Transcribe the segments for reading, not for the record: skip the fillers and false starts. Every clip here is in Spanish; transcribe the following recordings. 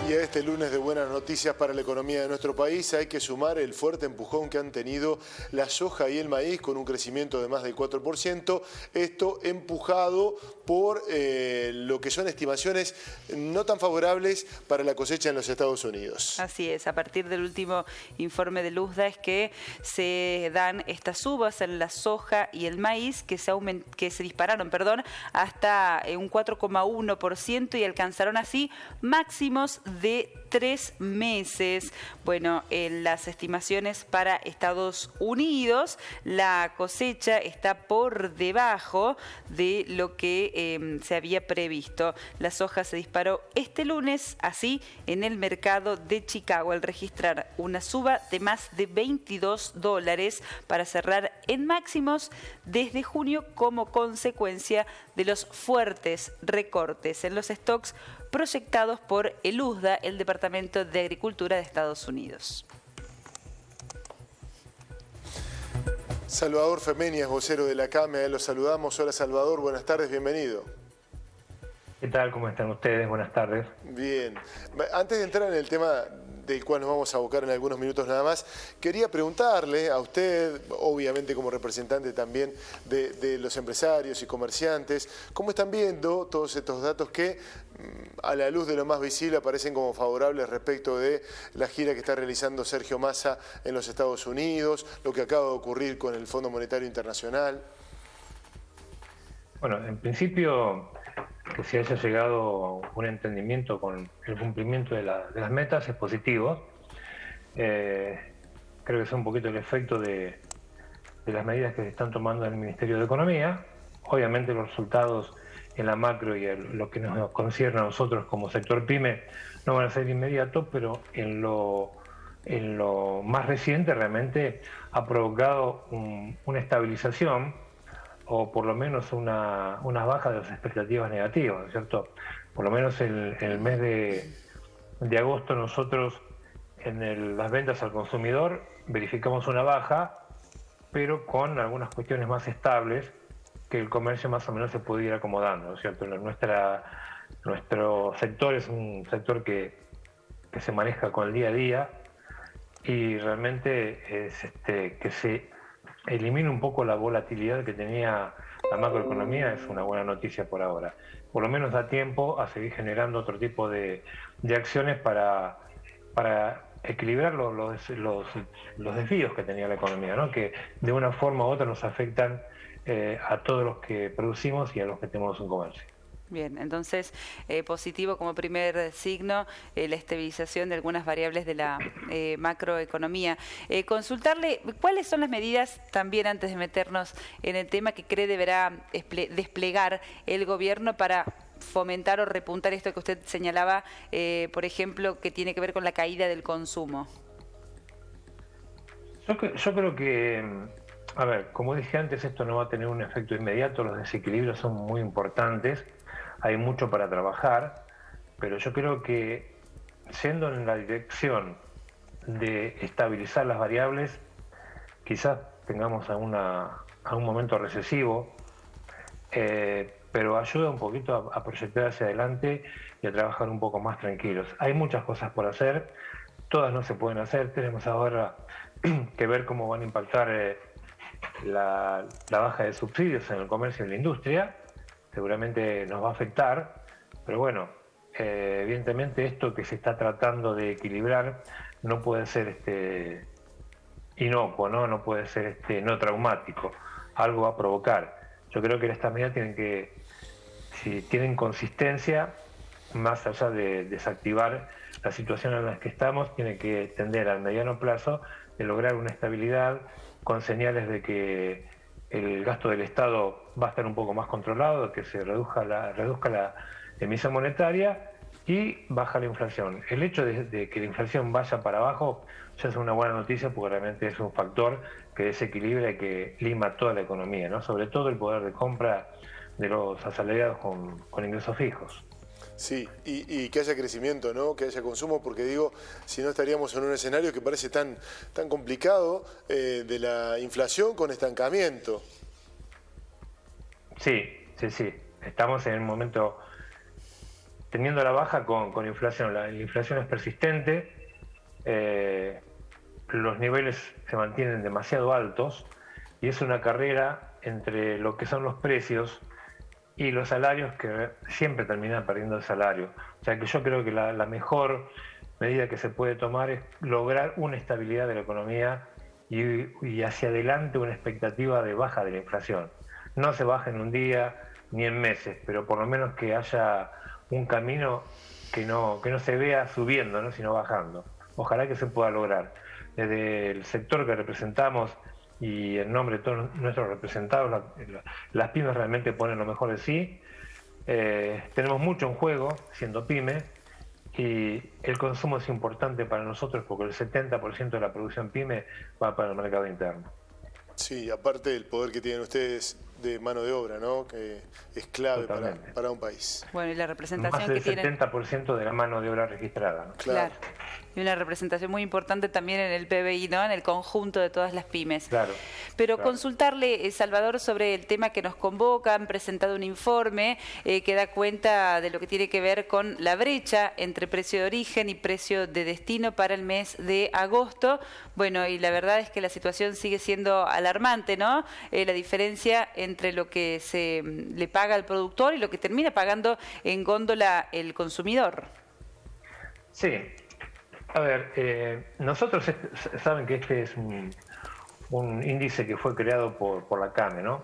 Y a este lunes de buenas noticias para la economía de nuestro país hay que sumar el fuerte empujón que han tenido la soja y el maíz con un crecimiento de más del 4%. Esto empujado por lo que son estimaciones no tan favorables para la cosecha en los Estados Unidos. Así es, a partir del último informe de USDA es que se dan estas subas en la soja y el maíz que se dispararon, hasta un 4,1% y alcanzaron así máximos de 3 meses. Bueno, en las estimaciones para Estados Unidos, la cosecha está por debajo de lo que se había previsto. La soja se disparó este lunes, así, en el mercado de Chicago, al registrar una suba de más de $22 para cerrar en máximos desde junio como consecuencia de los fuertes recortes en los stocks proyectados por el USDA, el Departamento de Agricultura de Estados Unidos. Salvador Femenias, vocero de la CAME, los saludamos. Hola Salvador, buenas tardes, bienvenido. ¿Qué tal? ¿Cómo están ustedes? Buenas tardes. Bien. Antes de entrar en el tema del cual nos vamos a abocar en algunos minutos nada más, quería preguntarle a usted, obviamente como representante también de los empresarios y comerciantes, ¿cómo están viendo todos estos datos que a la luz de lo más visible aparecen como favorables respecto de la gira que está realizando Sergio Massa en los Estados Unidos, lo que acaba de ocurrir con el Fondo Monetario Internacional? Bueno, en principio, que se haya llegado a un entendimiento con el cumplimiento de las metas es positivo. Creo que es un poquito el efecto de las medidas que se están tomando en el Ministerio de Economía. Obviamente los resultados en la macro y lo que nos concierne a nosotros como sector PYME no van a ser inmediatos, pero en lo más reciente realmente ha provocado una estabilización o por lo menos una baja de las expectativas negativas, ¿no es cierto? Por lo menos en el mes de agosto nosotros en las ventas al consumidor verificamos una baja, pero con algunas cuestiones más estables que el comercio más o menos se puede ir acomodando, ¿no es cierto? Nuestro sector es un sector que se maneja con el día a día y realmente es que se elimina un poco la volatilidad que tenía la macroeconomía, es una buena noticia por ahora. Por lo menos da tiempo a seguir generando otro tipo de acciones para equilibrar los desvíos que tenía la economía, ¿no? Que de una forma u otra nos afectan a todos los que producimos y a los que tenemos un comercio. Bien, entonces positivo como primer signo la estabilización de algunas variables de la macroeconomía. Consultarle cuáles son las medidas, también antes de meternos en el tema, que cree deberá desplegar el gobierno para fomentar o repuntar esto que usted señalaba, por ejemplo, que tiene que ver con la caída del consumo. Yo creo que, a ver, como dije antes, esto no va a tener un efecto inmediato, los desequilibrios son muy importantes. Hay mucho para trabajar, pero yo creo que yendo en la dirección de estabilizar las variables, quizás tengamos a un momento recesivo, pero ayuda un poquito a proyectar hacia adelante y a trabajar un poco más tranquilos. Hay muchas cosas por hacer, todas no se pueden hacer, tenemos ahora que ver cómo van a impactar la baja de subsidios en el comercio y en la industria. Seguramente nos va a afectar, pero bueno, evidentemente esto que se está tratando de equilibrar no puede ser inocuo, no puede ser no traumático, algo va a provocar. Yo creo que estas medidas si tienen consistencia, más allá de desactivar la situación en la que estamos, tiene que tender al mediano plazo de lograr una estabilidad con señales de que el gasto del Estado va a estar un poco más controlado, que se reduzca la emisión monetaria y baja la inflación. El hecho de que la inflación vaya para abajo ya es una buena noticia porque realmente es un factor que desequilibra y que lima toda la economía, ¿no? Sobre todo el poder de compra de los asalariados con ingresos fijos. Sí, y que haya crecimiento, ¿no? Que haya consumo, porque digo, si no estaríamos en un escenario que parece tan complicado de la inflación con estancamiento. Sí. Estamos en un momento teniendo la baja con inflación. La inflación es persistente, los niveles se mantienen demasiado altos y es una carrera entre lo que son los precios y los salarios, que siempre terminan perdiendo el salario. O sea que yo creo que la mejor medida que se puede tomar es lograr una estabilidad de la economía y hacia adelante una expectativa de baja de la inflación. No se baja en un día ni en meses, pero por lo menos que haya un camino que no se vea subiendo, ¿no?, sino bajando. Ojalá que se pueda lograr. Desde el sector que representamos y en nombre de todos nuestros representados, las pymes realmente ponen lo mejor de sí. Tenemos mucho en juego siendo pyme, y el consumo es importante para nosotros porque el 70% de la producción pyme va para el mercado interno. Sí, aparte del poder que tienen ustedes de mano de obra, ¿no?, que es clave para un país. Bueno, y la representación más del que tienen... 70% de la mano de obra registrada, ¿no? Claro. Y una representación muy importante también en el PBI, ¿no?, en el conjunto de todas las pymes. Claro. Pero consultarle, Salvador, sobre el tema que nos convoca. Han presentado un informe que da cuenta de lo que tiene que ver con la brecha entre precio de origen y precio de destino para el mes de agosto. Bueno, y la verdad es que la situación sigue siendo alarmante, ¿no? La diferencia entre lo que se le paga al productor y lo que termina pagando en góndola el consumidor. Sí. A ver, nosotros saben que este es un índice que fue creado por la CAME, ¿no?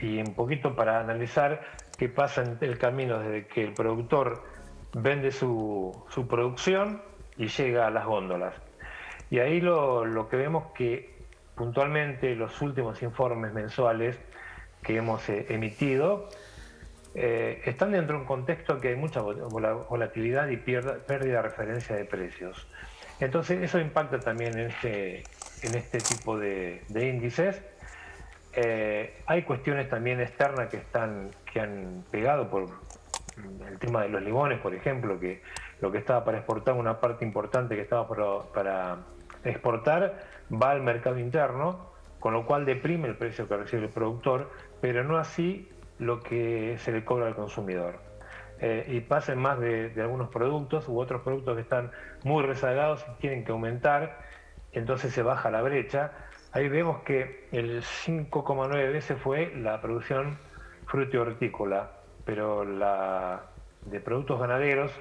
Y un poquito para analizar qué pasa en el camino desde que el productor vende su producción y llega a las góndolas. Y ahí lo que vemos que puntualmente los últimos informes mensuales que hemos emitido están dentro de un contexto que hay mucha volatilidad y pérdida de referencia de precios. Entonces eso impacta también en este tipo de índices. Hay cuestiones también externas que han pegado por el tema de los limones, por ejemplo, que lo que estaba para exportar, una parte importante que estaba para exportar, va al mercado interno, con lo cual deprime el precio que recibe el productor, pero no así lo que se le cobra al consumidor. Y pasa en más de algunos productos u otros productos que están muy rezagados y tienen que aumentar, entonces se baja la brecha. Ahí vemos que el 5,9 veces fue la producción fruto y hortícola, pero la de productos ganaderos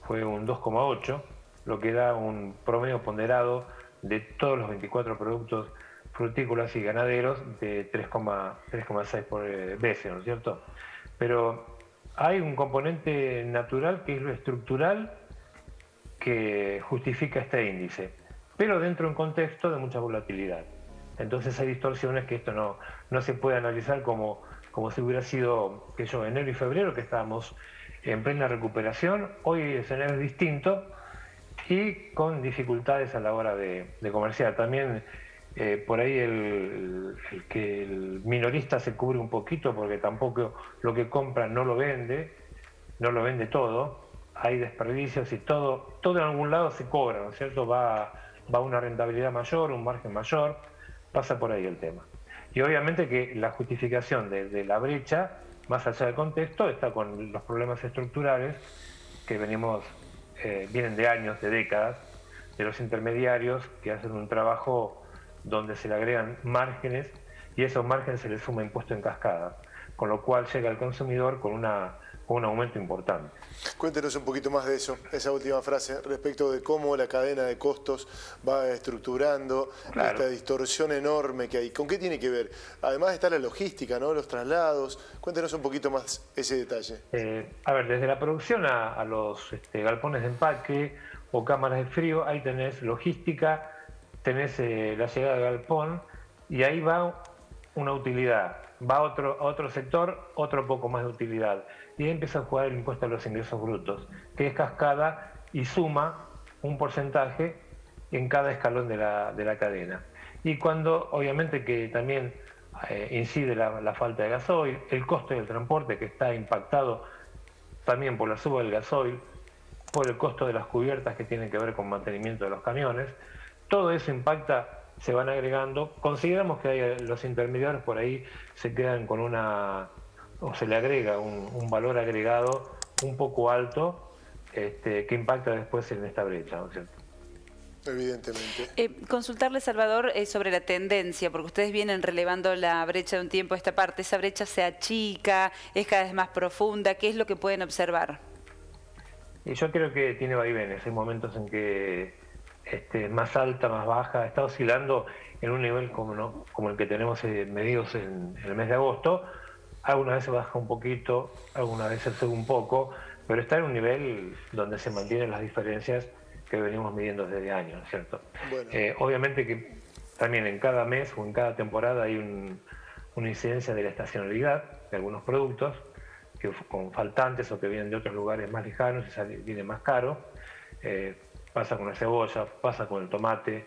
fue un 2,8, lo que da un promedio ponderado de todos los 24 productos frutícolas y ganaderos de 3,6 por veces, ¿no es cierto? Pero hay un componente natural que es lo estructural que justifica este índice, pero dentro de un contexto de mucha volatilidad. Entonces hay distorsiones que esto no se puede analizar como si hubiera sido, enero y febrero, que estábamos en plena recuperación. Hoy el escenario es distinto y con dificultades a la hora de comerciar. También por ahí el minorista se cubre un poquito porque tampoco lo que compra no lo vende todo. Hay desperdicios y todo en algún lado se cobra, ¿no es cierto? Va una rentabilidad mayor, un margen mayor, pasa por ahí el tema. Y obviamente que la justificación de la brecha, más allá del contexto, está con los problemas estructurales que vienen de años, de décadas, de los intermediarios que hacen un trabajo donde se le agregan márgenes y esos márgenes se les suma impuesto en cascada, con lo cual llega al consumidor con un aumento importante. Cuéntenos un poquito más de eso, esa última frase, respecto de cómo la cadena de costos va estructurando, claro, esta distorsión enorme que hay. ¿Con qué tiene que ver? Además está la logística, ¿no?, los traslados. Cuéntenos un poquito más ese detalle. A ver, desde la producción a los galpones de empaque o cámaras de frío, ahí tenés logística, tenés la llegada del galpón y ahí va una utilidad. Va a otro sector, otro poco más de utilidad. Y ahí empieza a jugar el impuesto a los ingresos brutos, que es cascada y suma un porcentaje en cada escalón de la cadena. Y cuando, obviamente, que también incide la falta de gasoil, el costo del transporte, que está impactado también por la suba del gasoil, por el costo de las cubiertas que tienen que ver con mantenimiento de los camiones, todo eso impacta. Se van agregando. Consideramos que los intermediarios por ahí se quedan con o se le agrega un valor agregado un poco alto que impacta después en esta brecha, ¿no es cierto? Evidentemente. Consultarle, Salvador, sobre la tendencia, porque ustedes vienen relevando la brecha de un tiempo a esta parte. ¿Esa brecha se achica? ¿Es cada vez más profunda? ¿Qué es lo que pueden observar? Y yo creo que tiene vaivenes. Hay momentos en que es más alta, más baja. Está oscilando en un nivel como el que tenemos medidos en el mes de agosto. Algunas veces baja un poquito, algunas veces sube un poco, pero está en un nivel donde se mantienen las diferencias que venimos midiendo desde años, ¿cierto? Bueno. Obviamente que también en cada mes o en cada temporada hay una incidencia de la estacionalidad de algunos productos, que con faltantes o que vienen de otros lugares más lejanos y viene más caro. Pasa con la cebolla, pasa con el tomate,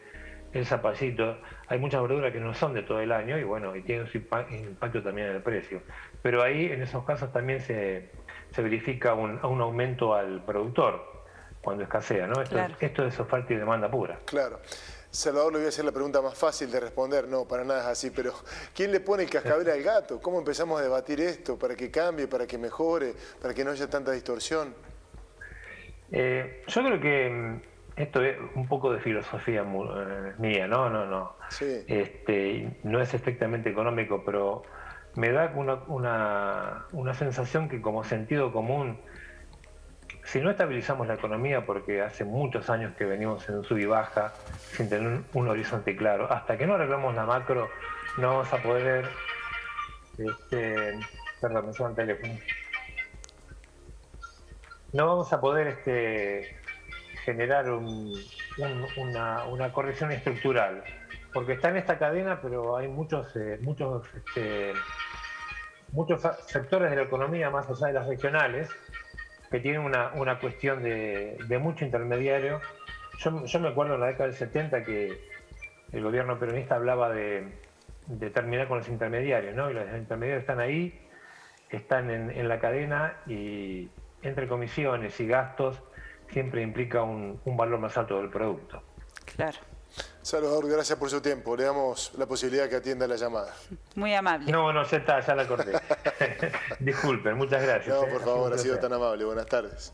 el zapallito. Hay muchas verduras que no son de todo el año y bueno, y tienen su impacto también en el precio. Pero ahí en esos casos también se verifica un aumento al productor cuando escasea, ¿no? Esto es oferta y demanda pura. Claro. Salvador, le voy a hacer la pregunta más fácil de responder. No, para nada es así, pero ¿quién le pone el cascabel al gato? ¿Cómo empezamos a debatir esto para que cambie, para que mejore, para que no haya tanta distorsión? Yo creo que esto es un poco de filosofía mía, ¿no? No. Sí. No es estrictamente económico, pero me da una sensación que como sentido común, si no estabilizamos la economía, porque hace muchos años que venimos en sub y baja, sin tener un horizonte claro, hasta que no arreglamos la macro, no vamos a poder... perdón, me suena el teléfono. No vamos a poder generar una corrección estructural, porque está en esta cadena, pero hay muchos sectores de la economía, más allá de las regionales, que tienen una cuestión de mucho intermediario. Yo me acuerdo en la década del 70 que el gobierno peronista hablaba de terminar con los intermediarios, ¿no? Y los intermediarios están ahí, están en la cadena y entre comisiones y gastos siempre implica un valor más alto del producto. Claro. Salvador, gracias por su tiempo. Le damos la posibilidad que atienda la llamada. Muy amable. No, ya está, ya la corté. Disculpen, muchas gracias. No, por favor, ha sido tan amable. Buenas tardes.